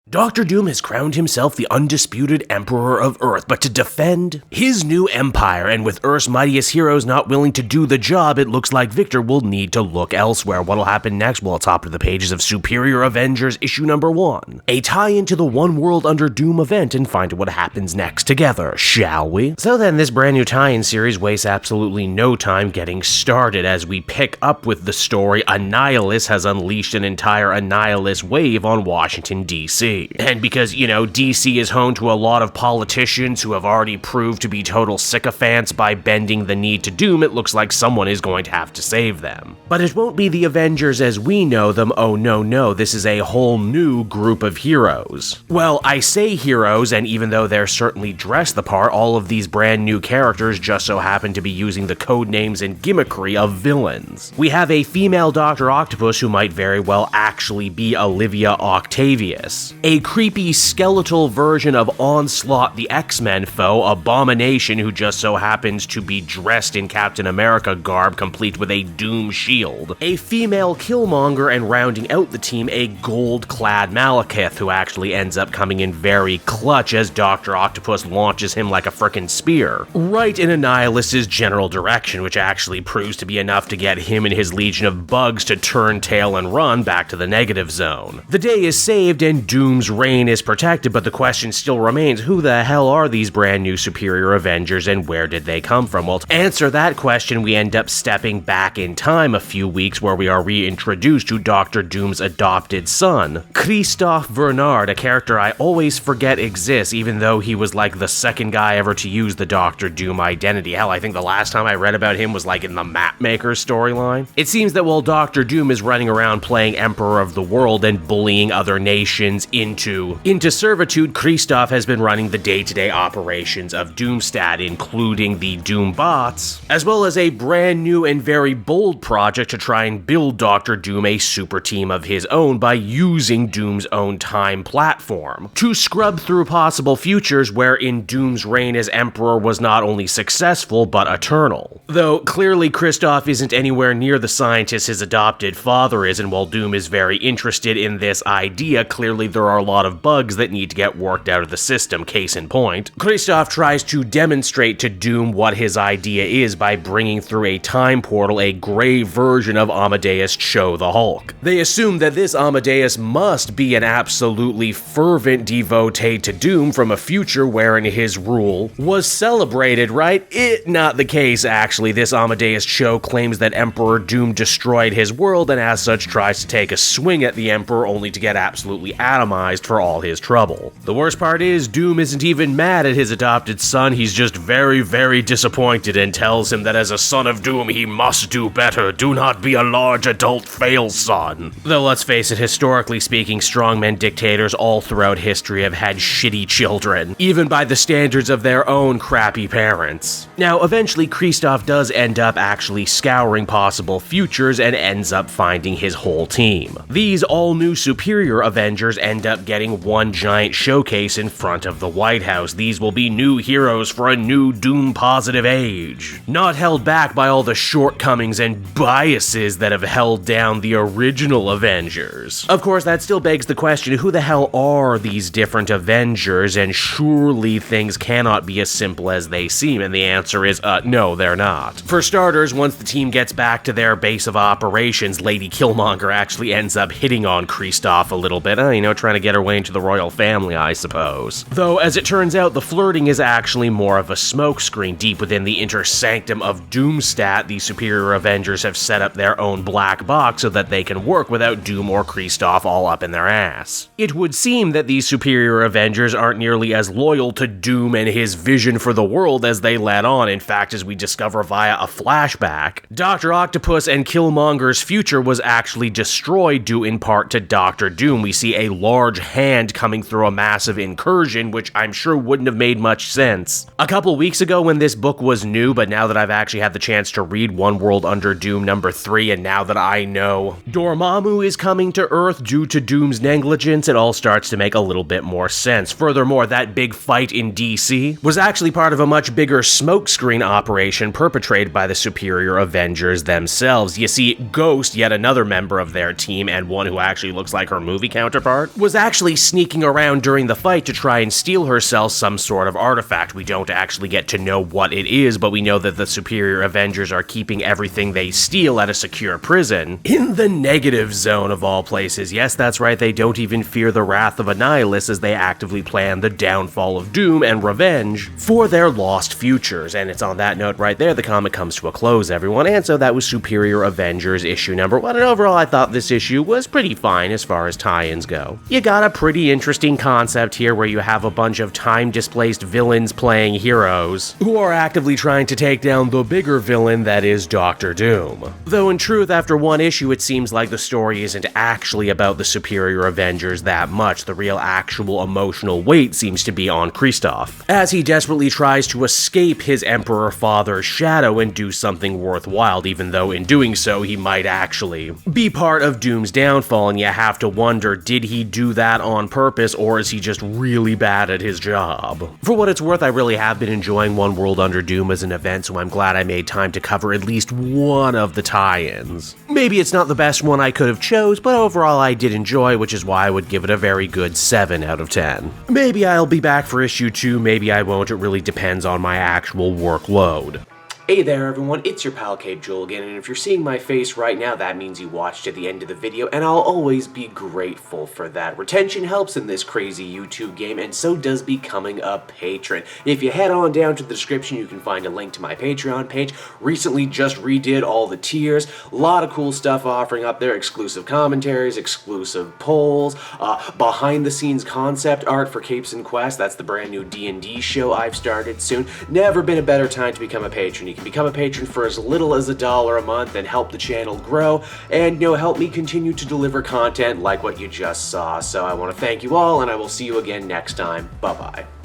Dr. Doom has crowned himself the undisputed Emperor of Earth, but to defend his new empire, and with Earth's mightiest heroes not willing to do the job, it looks like Victor will need to look elsewhere. What'll happen next? Well, it's hop to the pages of Superior Avengers issue number 1, a tie-in to the One World Under Doom event, and find out what happens next together, shall we? So then, this brand new tie-in series wastes absolutely no time getting started as we pick up with the story Annihilus has unleashed an entire Annihilus wave on Washington, D.C. And because, DC is home to a lot of politicians who have already proved to be total sycophants by bending the knee to Doom, it looks like someone is going to have to save them. But it won't be the Avengers as we know them. Oh no, this is a whole new group of heroes. Well, I say heroes, and even though they're certainly dressed the part, all of these brand new characters just so happen to be using the code names and gimmickry of villains. We have a female Dr. Octopus who might very well actually be Olivia Octavius. A creepy skeletal version of Onslaught, the X-Men foe, Abomination, who just so happens to be dressed in Captain America garb complete with a Doom shield. A female Killmonger, and rounding out the team, a gold-clad Malekith, who actually ends up coming in very clutch as Dr. Octopus launches him like a frickin' spear right in Annihilus's general direction, which actually proves to be enough to get him and his legion of bugs to turn tail and run back to the negative zone. The day is saved and Doom's reign is protected, but the question still remains, who the hell are these brand new Superior Avengers and where did they come from? Well, to answer that question, we end up stepping back in time a few weeks where we are reintroduced to Dr. Doom's adopted son, Kristoff Vernard, a character I always forget exists, even though he was like the second guy ever to use the Dr. Doom identity. Hell, I think the last time I read about him was like in the Mapmaker storyline. It seems that while Dr. Doom is running around playing Emperor of the World and bullying other nations into servitude, Kristoff has been running the day-to-day operations of Doomstat, including the Doom bots, as well as a brand new and very bold project to try and build Dr. Doom a super team of his own by using Doom's own time platform to scrub through possible futures wherein Doom's reign as Emperor was not only successful but eternal. Though clearly Kristoff isn't anywhere near the scientist his adopted father is, and while Doom is very interested in this idea, clearly there are a lot of bugs that need to get worked out of the system. Case in point, Kristoff tries to demonstrate to Doom what his idea is by bringing through a time portal a gray version of Amadeus Cho the Hulk. They assume that this Amadeus must be an absolutely fervent devotee to Doom from a future wherein his rule was celebrated, right? Not the case, actually. This Amadeus Cho claims that Emperor Doom destroyed his world and as such tries to take a swing at the Emperor only to get absolutely atomized for all his trouble. The worst part is, Doom isn't even mad at his adopted son, he's just very, very disappointed and tells him that as a son of Doom he must do better, do not be a large adult fail son. Though let's face it, historically speaking, strongmen dictators all throughout history have had shitty children, even by the standards of their own crappy parents. Now, eventually Kristoff does end up actually scouring possible futures and ends up finding his whole team. These all-new Superior Avengers end up getting one giant showcase in front of the White House. These will be new heroes for a new Doom-positive age, not held back by all the shortcomings and biases that have held down the original Avengers. Of course, that still begs the question, who the hell are these different Avengers, and surely things cannot be as simple as they seem, and the answer is, no, they're not. For starters, once the team gets back to their base of operations, Lady Killmonger actually ends up hitting on Kristoff a little bit, trying to get her way into the royal family, I suppose. Though, as it turns out, the flirting is actually more of a smokescreen. Deep within the inner sanctum of Doomstat, the Superior Avengers have set up their own black box so that they can work without Doom or Kristoff all up in their ass. It would seem that these Superior Avengers aren't nearly as loyal to Doom and his vision for the world as they let on. In fact, as we discover via a flashback, Dr. Octopus and Killmonger's future was actually destroyed due in part to Dr. Doom. We see a large hand coming through a massive incursion, which I'm sure wouldn't have made much sense a couple weeks ago when this book was new, but now that I've actually had the chance to read One World Under Doom number 3, and now that I know Dormammu is coming to Earth due to Doom's negligence, it all starts to make a little bit more sense. Furthermore, that big fight in DC was actually part of a much bigger smokescreen operation perpetrated by the Superior Avengers themselves. You see, Ghost, yet another member of their team, and one who actually looks like her movie counterpart, was actually sneaking around during the fight to try and steal herself some sort of artifact. We don't actually get to know what it is, but we know that the Superior Avengers are keeping everything they steal at a secure prison. In the negative zone of all places. Yes, that's right, they don't even fear the wrath of Annihilus as they actively plan the downfall of Doom and revenge for their lost futures. And it's on that note right there the comic comes to a close, everyone. And so that was Superior Avengers issue number 1, and overall I thought this issue was pretty fine as far as tie-ins go. You got a pretty interesting concept here where you have a bunch of time-displaced villains playing heroes who are actively trying to take down the bigger villain that is Doctor Doom. Though in truth, after one issue it seems like the story isn't actually about the Superior Avengers that much. The real actual emotional weight seems to be on Kristoff, as he desperately tries to escape his Emperor father's shadow and do something worthwhile, even though in doing so he might actually be part of Doom's downfall, and you have to wonder, did he do that on purpose, or is he just really bad at his job? For what it's worth, I really have been enjoying One World Under Doom as an event, so I'm glad I made time to cover at least one of the tie-ins. Maybe it's not the best one I could have chose, but overall I did enjoy, which is why I would give it a very good 7 out of 10. Maybe I'll be back for issue 2, maybe I won't, it really depends on my actual workload. Hey there everyone, it's your pal Cape Joel again, and if you're seeing my face right now, that means you watched to the end of the video, and I'll always be grateful for that. Retention helps in this crazy YouTube game, and so does becoming a patron. If you head on down to the description, you can find a link to my Patreon page. Recently just redid all the tiers, a lot of cool stuff offering up there, exclusive commentaries, exclusive polls, behind the scenes concept art for Capes and Quest, that's the brand new D&D show I've started soon. Never been a better time to become a patron. You can become a patron for as little as $1 a month and help the channel grow and, help me continue to deliver content like what you just saw. So I want to thank you all, and I will see you again next time. Bye-bye.